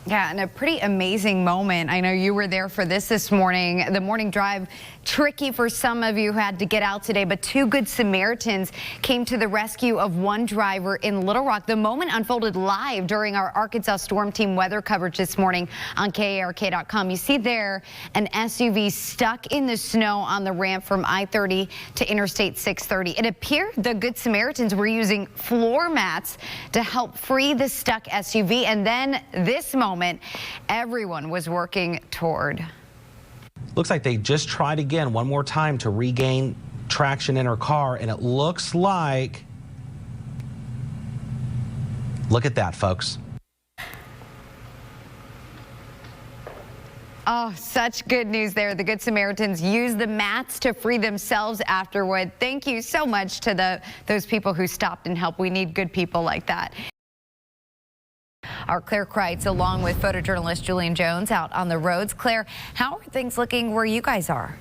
Yeah, and a pretty amazing moment. I know you were there for this morning. The morning drive, tricky for some of you who had to get out today, but two good Samaritans came to the rescue of one driver in Little Rock. The moment unfolded live during our Arkansas Storm Team weather coverage this morning on KARK.com. You see there an SUV stuck in the snow on the ramp from I-30 to Interstate 630. It appeared the good Samaritans were using floor mats to help free the stuck SUV, and then this moment, everyone was working toward. Looks like they just tried again one more time to regain traction in her car, and it looks like, look at that, folks. Oh, such good news there. The Good Samaritans used the mats to free themselves afterward. Thank you so much to those people who stopped and helped. We need good people like that. Our Claire Kreitz, along with photojournalist Julian Jones, out on the roads. Claire, how are things looking where you guys are?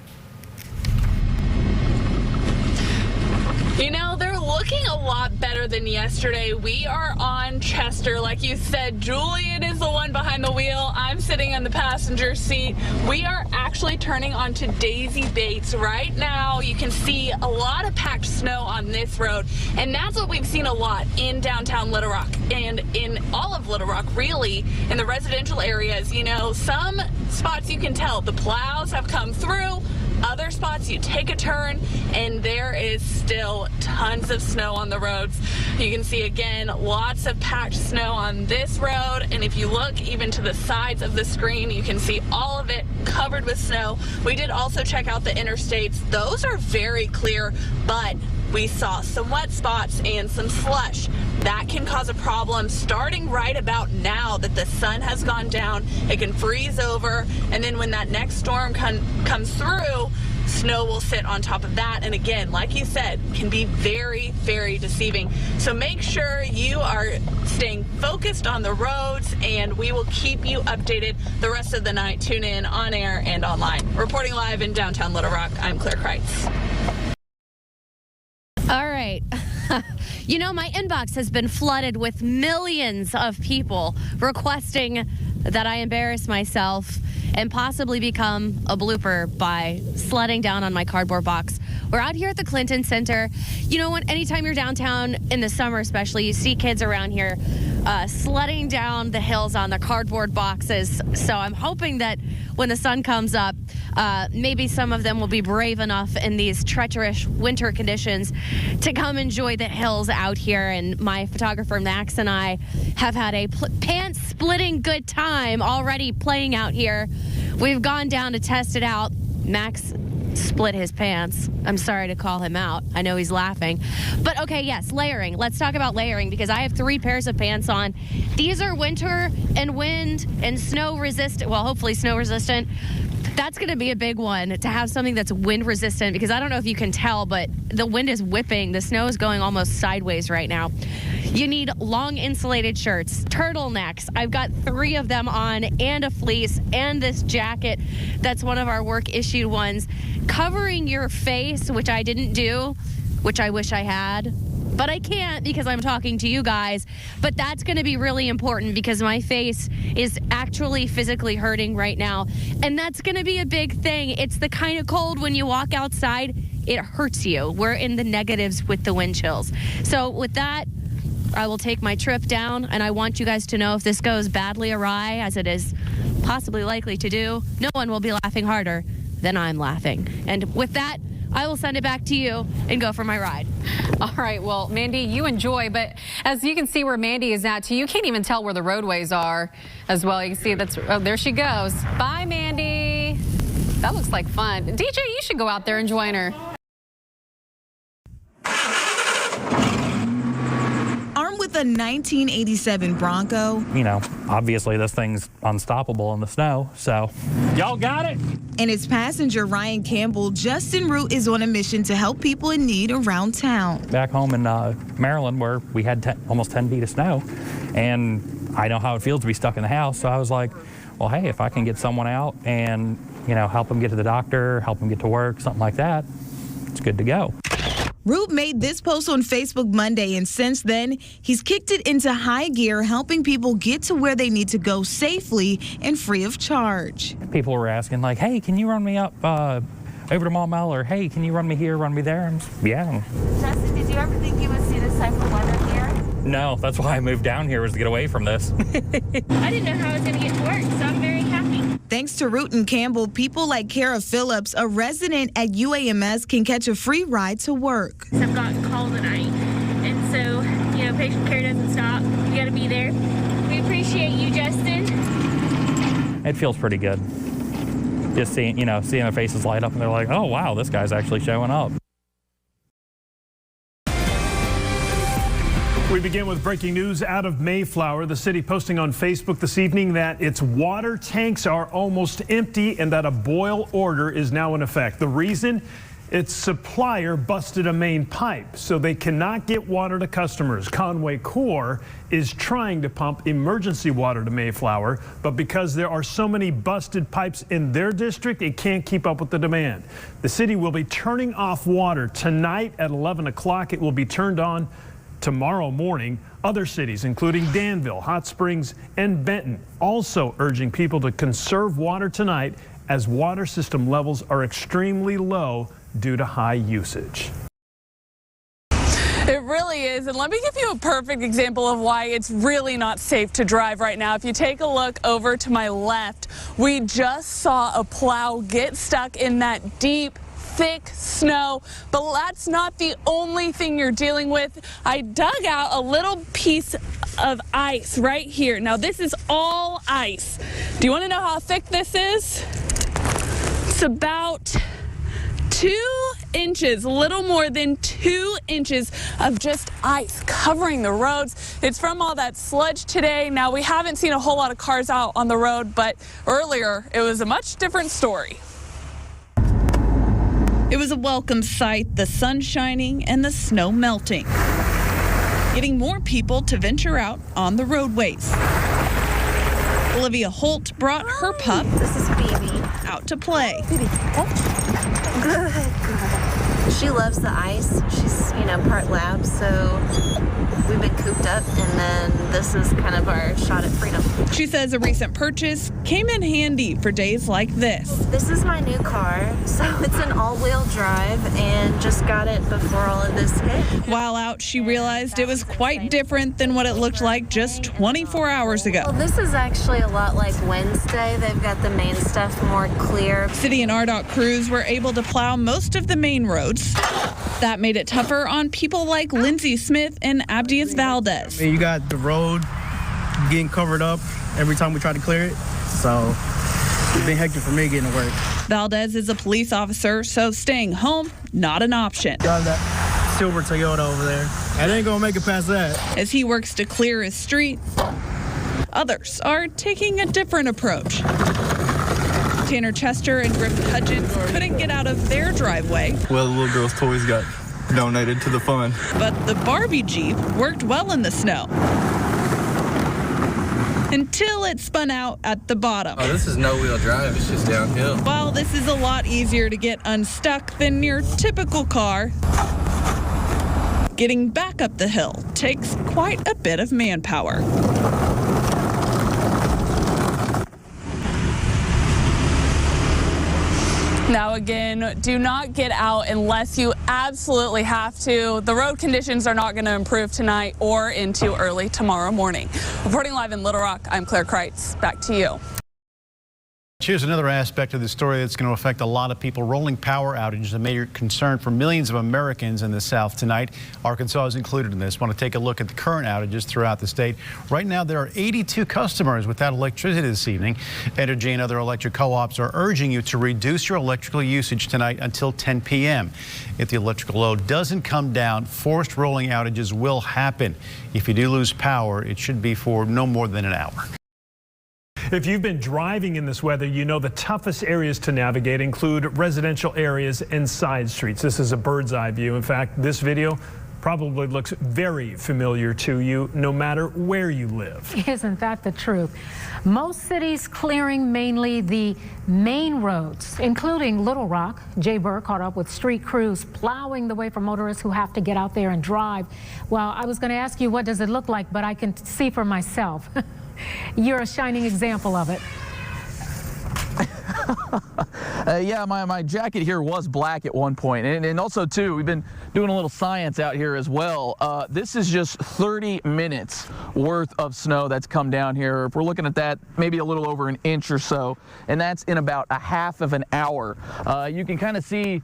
You know, they're looking a lot better than yesterday. We are on Chester. Like you said, Julian is the one behind the wheel. I'm sitting in the passenger seat. We are actually turning onto Daisy Bates right now. You can see a lot of packed snow on this road, and that's what we've seen a lot in downtown Little Rock and in all of Little Rock, really, in the residential areas. You know, some spots you can tell the plows have come through. Other spots you take a turn and there is still tons of snow on the roads. You can see again lots of packed snow on this road, and if you look even to the sides of the screen, you can see all of it covered with snow. We did also check out the interstates. Those are very clear, but we saw some wet spots and some slush. That can cause a problem starting right about now that the sun has gone down. It can freeze over, and then when that next storm comes through, snow will sit on top of that, and again, like you said, can be very, very deceiving. So make sure you are staying focused on the roads, and we will keep you updated the rest of the night. Tune in on air and online. Reporting live in downtown Little Rock, I'm Claire Kreitz. All right. You know, my inbox has been flooded with millions of people requesting that I embarrass myself and possibly become a blooper by sledding down on my cardboard box. We're out here at the Clinton Center. You know what? Anytime you're downtown in the summer, especially, you see kids around here sledding down the hills on the cardboard boxes. So I'm hoping that when the sun comes up, maybe some of them will be brave enough in these treacherous winter conditions to come enjoy the hills out here. And my photographer Max and I have had a pants-splitting good time already playing out here. We've gone down to test it out. Max split his pants. I'm sorry to call him out. I know he's laughing. But okay, yes, layering. Let's talk about layering because I have 3 pairs of pants on. These are winter and wind and snow resistant. Well, hopefully snow resistant. That's going to be a big one, to have something that's wind resistant, because I don't know if you can tell, but the wind is whipping. The snow is going almost sideways right now. You need long insulated shirts, turtlenecks. I've got 3 of them on, and a fleece, and this jacket that's one of our work issued ones. Covering your face, which I didn't do, which I wish I had. But I can't because I'm talking to you guys. But that's going to be really important because my face is actually physically hurting right now. And that's going to be a big thing. It's the kind of cold when you walk outside, it hurts you. We're in the negatives with the wind chills. So with that, I will take my trip down, and I want you guys to know if this goes badly awry, as it is possibly likely to do, no one will be laughing harder than I'm laughing. And with that, I will send it back to you and go for my ride. All right, well, Mandy, you enjoy, but as you can see where Mandy is at, you can't even tell where the roadways are as well. You can see that's, oh, there she goes. Bye, Mandy. That looks like fun. DJ, you should go out there and join her. With a 1987 Bronco. You know, obviously this thing's unstoppable in the snow, so y'all got it. And its passenger, Ryan Campbell, just en route is on a mission to help people in need around town. Back home in Maryland, where we had almost 10 feet of snow, and I know how it feels to be stuck in the house, so I was like, well, hey, if I can get someone out and, you know, help them get to the doctor, help them get to work, something like that, it's good to go. Root made this post on Facebook Monday, and since then, he's kicked it into high gear, helping people get to where they need to go safely and free of charge. People were asking, like, hey, can you run me up over to Mall Mall, or hey, can you run me here, run me there? And yeah. Justin, did you ever think you would see this type of weather here? No, that's why I moved down here, was to get away from this. I didn't know how I was going to get to work, so I'm very happy. Thanks to Root and Campbell, people like Kara Phillips, a resident at UAMS, can catch a free ride to work. I've gotten calls at night, and so, you know, patient care doesn't stop. You got to be there. We appreciate you, Justin. It feels pretty good. Just seeing their faces light up, and they're like, oh, wow, this guy's actually showing up. We begin with breaking news out of Mayflower. The city posting on Facebook this evening that its water tanks are almost empty and that a boil order is now in effect. The reason? Its supplier busted a main pipe, so they cannot get water to customers. Conway Corps is trying to pump emergency water to Mayflower, but because there are so many busted pipes in their district, it can't keep up with the demand. The city will be turning off water tonight at 11 o'clock. It will be turned on tomorrow morning. Other cities, including Danville, Hot Springs, and Benton, also urging people to conserve water tonight as water system levels are extremely low due to high usage. It really is, and let me give you a perfect example of why it's really not safe to drive right now. If you take a look over to my left, we just saw a plow get stuck in that deep, thick snow, but that's not the only thing you're dealing with. I dug out a little piece of ice right here. Now this is all ice. Do you want to know how thick this is? It's about 2 inches, a little more than 2 inches of just ice covering the roads. It's from all that sludge today. Now we haven't seen a whole lot of cars out on the road, but earlier it was a much different story. It was a welcome sight, the sun shining and the snow melting, getting more people to venture out on the roadways. Olivia Holt brought her pup, this is Phoebe, out to play. Phoebe, good. She loves the ice. She's, part lab, so we've been cooped up, and then this is kind of our shot at freedom. She says a recent purchase came in handy for days like this. This is my new car, so it's an all-wheel drive, and just got it before all of this hit. While out, she realized it was quite different than what it looked like just 24 hours ago. Well, this is actually a lot like Wednesday. They've got the main stuff more clear. City and RDOT crews were able to plow most of the main roads. That made it tougher on people like Lindsey Smith and Abdias Valdez. You got the road getting covered up every time we try to clear it, so it's been hectic for me getting to work. Valdez is a police officer, so staying home, not an option. Got that silver Toyota over there. I ain't gonna make it past that. As he works to clear his street, others are taking a different approach. Tanner Chester and Griffin Hudgens couldn't get out of their driveway. Well, the little girl's toys got donated to the fund. But the Barbie Jeep worked well in the snow. Until it spun out at the bottom. Oh, this is no-wheel drive. It's just downhill. While this is a lot easier to get unstuck than your typical car, getting back up the hill takes quite a bit of manpower. Now again, do not get out unless you absolutely have to. The road conditions are not going to improve tonight or into early tomorrow morning. Reporting live in Little Rock, I'm Claire Kreitz. Back to you. Here's another aspect of the story that's going to affect a lot of people. Rolling power outages, a major concern for millions of Americans in the South tonight. Arkansas is included in this. Want to take a look at the current outages throughout the state. Right now, there are 82 customers without electricity this evening. Energy and other electric co-ops are urging you to reduce your electrical usage tonight until 10 p.m. If the electrical load doesn't come down, forced rolling outages will happen. If you do lose power, it should be for no more than an hour. If you've been driving in this weather, you know the toughest areas to navigate include residential areas and side streets. This is a bird's eye view. In fact, this video probably looks very familiar to you no matter where you live. Isn't that the truth? Most cities clearing mainly the main roads, including Little Rock. Jay Burr caught up with street crews plowing the way for motorists who have to get out there and drive. Well, I was going to ask you, what does it look like? But I can see for myself. You're a shining example of it. Yeah, my jacket here was black at one point. And also, too, we've been doing a little science out here as well. This is just 30 minutes worth of snow that's come down here. If we're looking at that, maybe a little over an inch or so, and that's in about a half of an hour. You can kind of see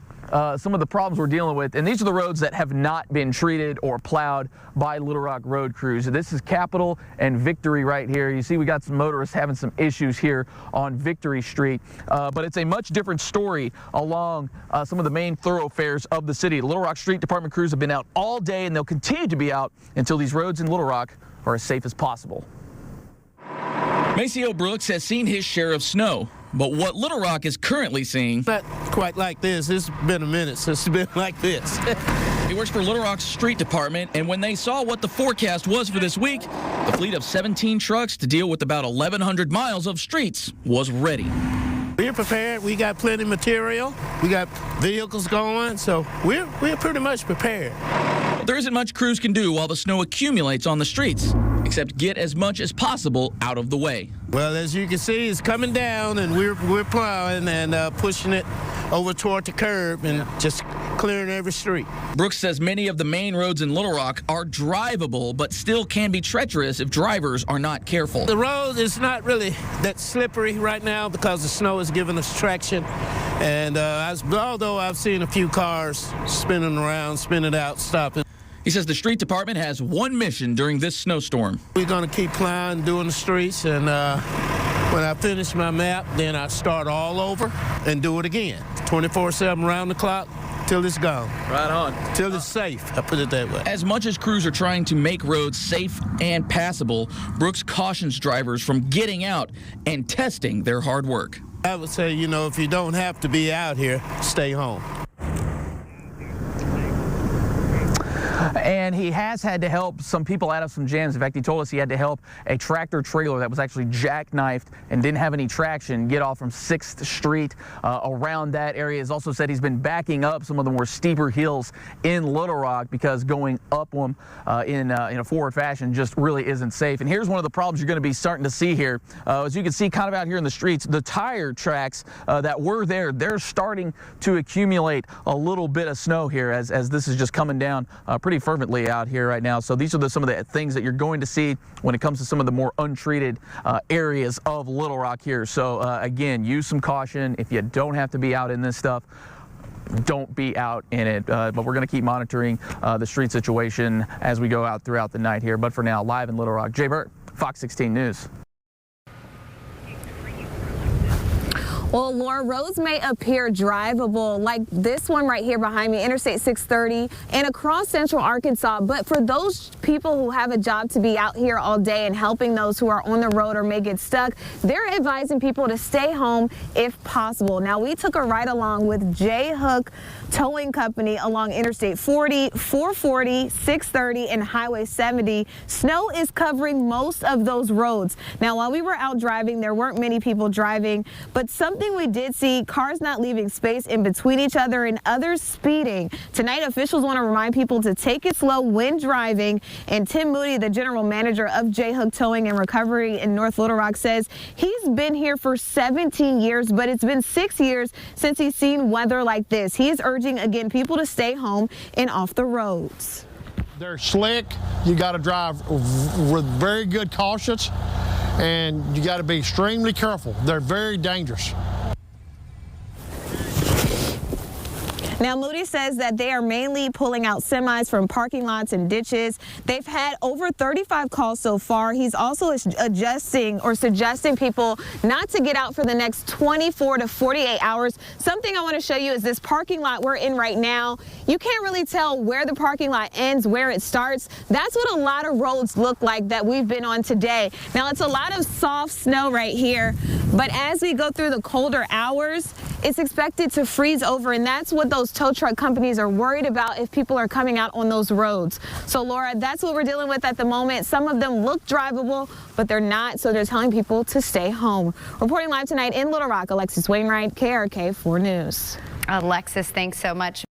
some of the problems we're dealing with, and these are the roads that have not been treated or plowed by Little Rock road crews. This is Capitol and Victory right here. You see we got some motorists having some issues here on Victory Street, but it's a much different story along some of the main thoroughfares of the city. Little Rock Street Department crews have been out all day, and they'll continue to be out until these roads in Little Rock are as safe as possible. Maceo Brooks has seen his share of snow, but what Little Rock is currently seeing... Not quite like this. It's been a minute since it's been like this. He works for Little Rock's street department, and when they saw what the forecast was for this week, the fleet of 17 trucks to deal with about 1,100 miles of streets was ready. We're prepared. We got plenty of material. We got vehicles going, so we're pretty much prepared. But there isn't much crews can do while the snow accumulates on the streets, except get as much as possible out of the way. Well, as you can see, it's coming down, and we're plowing and pushing it over toward the curb and just clearing every street. Brooks says many of the main roads in Little Rock are drivable, but still can be treacherous if drivers are not careful. The road is not really that slippery right now because the snow is giving us traction. And although I've seen a few cars spinning around, spinning out, stopping. He says the street department has one mission during this snowstorm. We're going to keep plowing, doing the streets, and when I finish my map, then I start all over and do it again, 24/7 around the clock till it's gone. Right on. Till it's safe, I put it that way. As much as crews are trying to make roads safe and passable, Brooks cautions drivers from getting out and testing their hard work. I would say, you know, if you don't have to be out here, stay home. And he has had to help some people out of some jams. In fact, he told us he had to help a tractor trailer that was actually jackknifed and didn't have any traction get off from 6th Street around that area. He's also said he's been backing up some of the more steeper hills in Little Rock because going up them in a forward fashion just really isn't safe. And here's one of the problems you're going to be starting to see here. As you can see kind of out here in the streets, the tire tracks that were there, they're starting to accumulate a little bit of snow here as this is just coming down pretty fervently out here right now. So these are some of the things that you're going to see when it comes to some of the more untreated areas of Little Rock here. So again, use some caution. If you don't have to be out in this stuff, don't be out in it. But we're going to keep monitoring the street situation as we go out throughout the night here. But for now, live in Little Rock, Jay Burt, Fox 16 News. Well, Laura, roads may appear drivable like this one right here behind me, Interstate 630, and across central Arkansas. But for those people who have a job to be out here all day and helping those who are on the road or may get stuck, they're advising people to stay home if possible. Now, we took a ride along with J Hook Towing Company along Interstate 40, 440, 630, and Highway 70. Snow is covering most of those roads. Now, while we were out driving, there weren't many people driving, but something we did see, cars not leaving space in between each other and others speeding. Tonight, officials want to remind people to take it slow when driving. And Tim Moody, the general manager of J Hook Towing and Recovery in North Little Rock, says he's been here for 17 years, but it's been 6 years since he's seen weather like this. He is urging, again, people to stay home and off the roads. They're slick. You got to drive with very good caution, and you got to be extremely careful. They're very dangerous. Now, Moody says that they are mainly pulling out semis from parking lots and ditches. They've had over 35 calls so far. He's also suggesting people not to get out for the next 24 to 48 hours. Something I want to show you is this parking lot we're in right now. You can't really tell where the parking lot ends, where it starts. That's what a lot of roads look like that we've been on today. Now, it's a lot of soft snow right here, but as we go through the colder hours, it's expected to freeze over, and that's what those tow truck companies are worried about if people are coming out on those roads. So Laura, that's what we're dealing with at the moment. Some of them look drivable, but they're not, so they're telling people to stay home. Reporting live tonight in Little Rock, Alexis Wainwright, KARK 4 News. Alexis, thanks so much.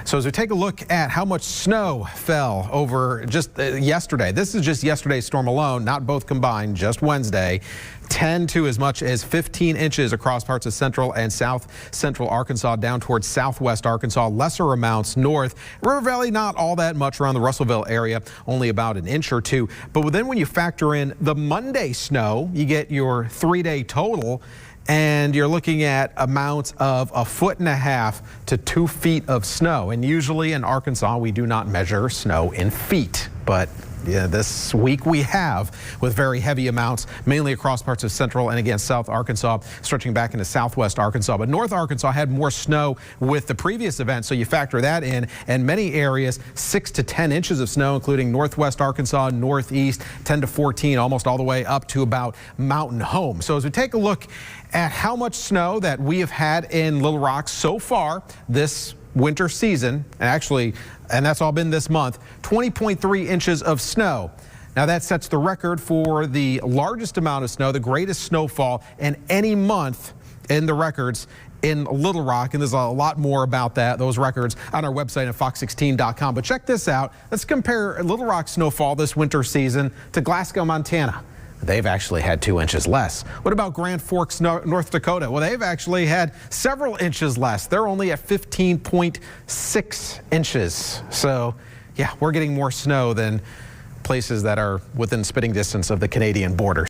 So as we take a look at how much snow fell over just yesterday, this is just yesterday's storm alone, not both combined, just Wednesday. 10 to as much as 15 inches across parts of central and south central Arkansas, down towards southwest Arkansas, lesser amounts north. River Valley, not all that much around the Russellville area, only about an inch or two. But then when you factor in the Monday snow, you get your 3-day total, and you're looking at amounts of 1.5 feet to 2 feet of snow. And usually in Arkansas, we do not measure snow in feet, but yeah, this week we have, with very heavy amounts, mainly across parts of central and again south Arkansas, stretching back into southwest Arkansas. But north Arkansas had more snow with the previous event, so you factor that in. And many areas, 6 to 10 inches of snow, including northwest Arkansas, northeast, 10 to 14, almost all the way up to about Mountain Home. So as we take a look at how much snow that we have had in Little Rock so far this winter season, and that's all been this month, 20.3 inches of snow. Now that sets the record for the largest amount of snow, the greatest snowfall in any month in the records in Little Rock, and there's a lot more about those records on our website at fox16.com. But check this out. Let's compare Little Rock snowfall this winter season to Glasgow, Montana. They've actually had 2 inches less. What about Grand Forks, North Dakota? Well, they've actually had several inches less. They're only at 15.6 inches. So, yeah, we're getting more snow than places that are within spitting distance of the Canadian border.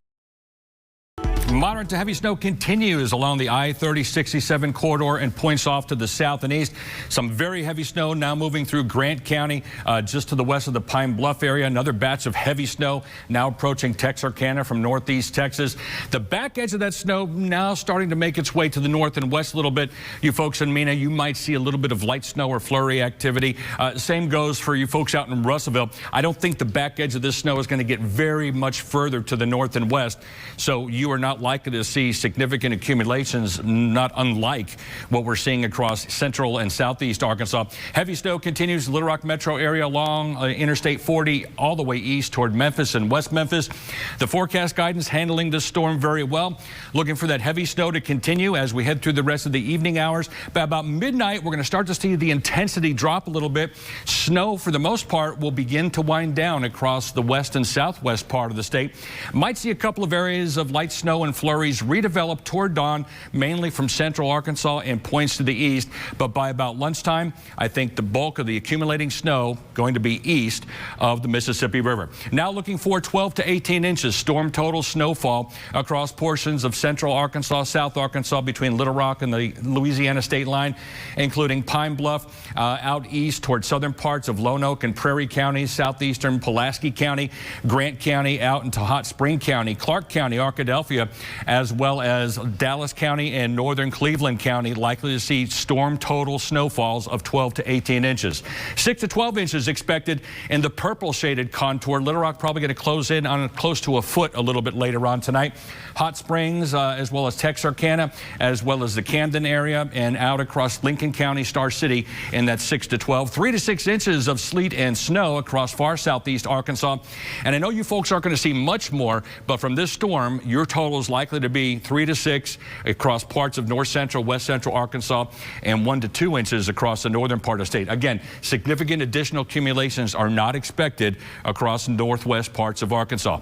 Moderate to heavy snow continues along the I-30-67 corridor and points off to the south and east. Some very heavy snow now moving through Grant County, just to the west of the Pine Bluff area. Another batch of heavy snow now approaching Texarkana from northeast Texas. The back edge of that snow now starting to make its way to the north and west a little bit. You folks in Mena, you might see a little bit of light snow or flurry activity. Same goes for you folks out in Russellville. I don't think the back edge of this snow is going to get very much further to the north and west, so you are not likely to see significant accumulations, not unlike what we're seeing across central and southeast Arkansas. Heavy snow continues Little Rock metro area along Interstate 40 all the way east toward Memphis and West Memphis. The forecast guidance handling this storm very well. Looking for that heavy snow to continue as we head through the rest of the evening hours. By about midnight, we're going to start to see the intensity drop a little bit. Snow, for the most part, will begin to wind down across the west and southwest part of the state. Might see a couple of areas of light snow and flurries redevelop toward dawn, mainly from central Arkansas and points to the east. But by about lunchtime, I think the bulk of the accumulating snow going to be east of the Mississippi River. Now looking for 12 to 18 inches storm total snowfall across portions of central Arkansas, south Arkansas, between Little Rock and the Louisiana state line, including Pine Bluff, out east toward southern parts of Lone Oak and Prairie counties, southeastern Pulaski County, Grant County, out into Hot Spring County, Clark County, Arkadelphia, as well as Dallas County and northern Cleveland County, likely to see storm total snowfalls of 12 to 18 inches. 6 to 12 inches expected in the purple shaded contour. Little Rock probably going to close in on close to a foot a little bit later on tonight. Hot Springs, as well as Texarkana, as well as the Camden area, and out across Lincoln County, Star City in that 6 to 12. 3 to 6 inches of sleet and snow across far southeast Arkansas. And I know you folks aren't going to see much more, but from this storm, your total is likely to be 3 to 6 across parts of north central, west central Arkansas, and 1 to 2 inches across the northern part of the state. Again, significant additional accumulations are not expected across northwest parts of Arkansas.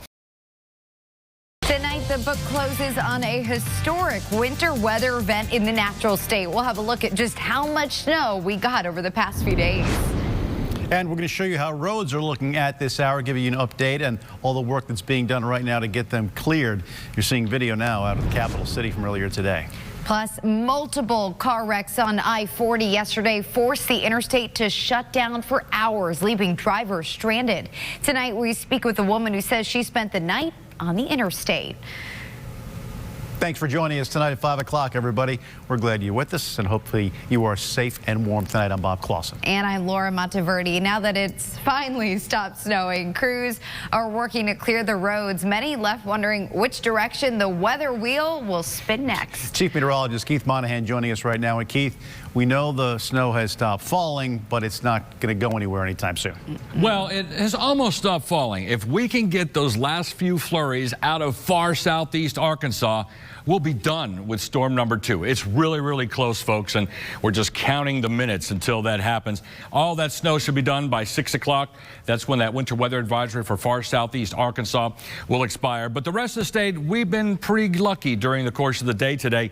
Tonight, the book closes on a historic winter weather event in the natural state. We'll have a look at just how much snow we got over the past few days. And we're going to show you how roads are looking at this hour, giving you an update and all the work that's being done right now to get them cleared. You're seeing video now out of the capital city from earlier today. Plus, multiple car wrecks on I-40 yesterday forced the interstate to shut down for hours, leaving drivers stranded. Tonight, we speak with a woman who says she spent the night on the interstate. Thanks for joining us tonight at 5 o'clock, everybody. We're glad you're with us, and hopefully you are safe and warm tonight. I'm Bob Clausen. And I'm Laura Monteverdi. Now that it's finally stopped snowing, crews are working to clear the roads. Many left wondering which direction the weather wheel will spin next. Chief Meteorologist Keith Monahan joining us right now. And Keith, we know the snow has stopped falling, but it's not going to go anywhere anytime soon. Well, it has almost stopped falling. If we can get those last few flurries out of far southeast Arkansas, we'll be done with storm number 2. It's really, really close, folks, and we're just counting the minutes until that happens. All that snow should be done by 6 o'clock. That's when that winter weather advisory for far southeast Arkansas will expire. But the rest of the state, we've been pretty lucky during the course of the day today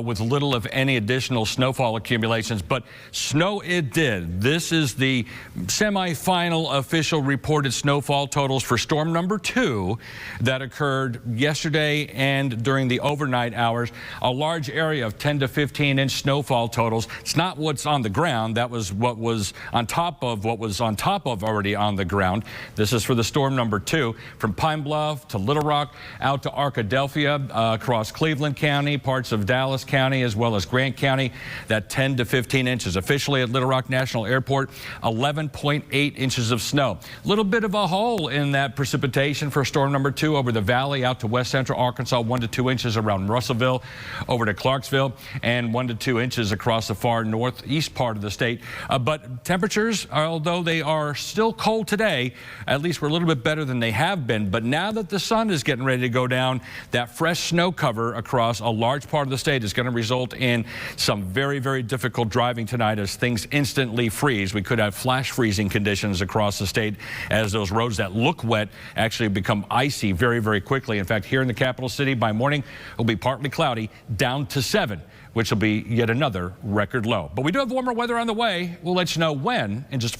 with little, if any, additional snowfall accumulations. But snow it did. This is the semifinal official reported snowfall totals for storm number 2 that occurred yesterday and during the overnight hours. A large area of 10 to 15 inch snowfall totals. It's not what's on the ground. That was what was on top of what was on top of already on the ground. This is for the storm number 2 from Pine Bluff to Little Rock out to Arkadelphia, across Cleveland County, parts of Dallas County, as well as Grant County. That 10 to 15 inches. Officially at Little Rock National Airport, 11.8 inches of snow. A little bit of a hole in that precipitation for storm number 2 over the valley out to west central Arkansas, 1 to 2 inches around Russellville over to Clarksville, and 1 to 2 inches across the far northeast part of the state. But temperatures, although they are still cold today, at least we're a little bit better than they have been. But now that the sun is getting ready to go down, that fresh snow cover across a large part of the state is going to result in some very, very difficult driving tonight as things instantly freeze. We could have flash freezing conditions across the state as those roads that look wet actually become icy very, very quickly. In fact, here in the capital city by morning, it'll be partly cloudy down to 7, which will be yet another record low. But we do have warmer weather on the way. We'll let you know when in just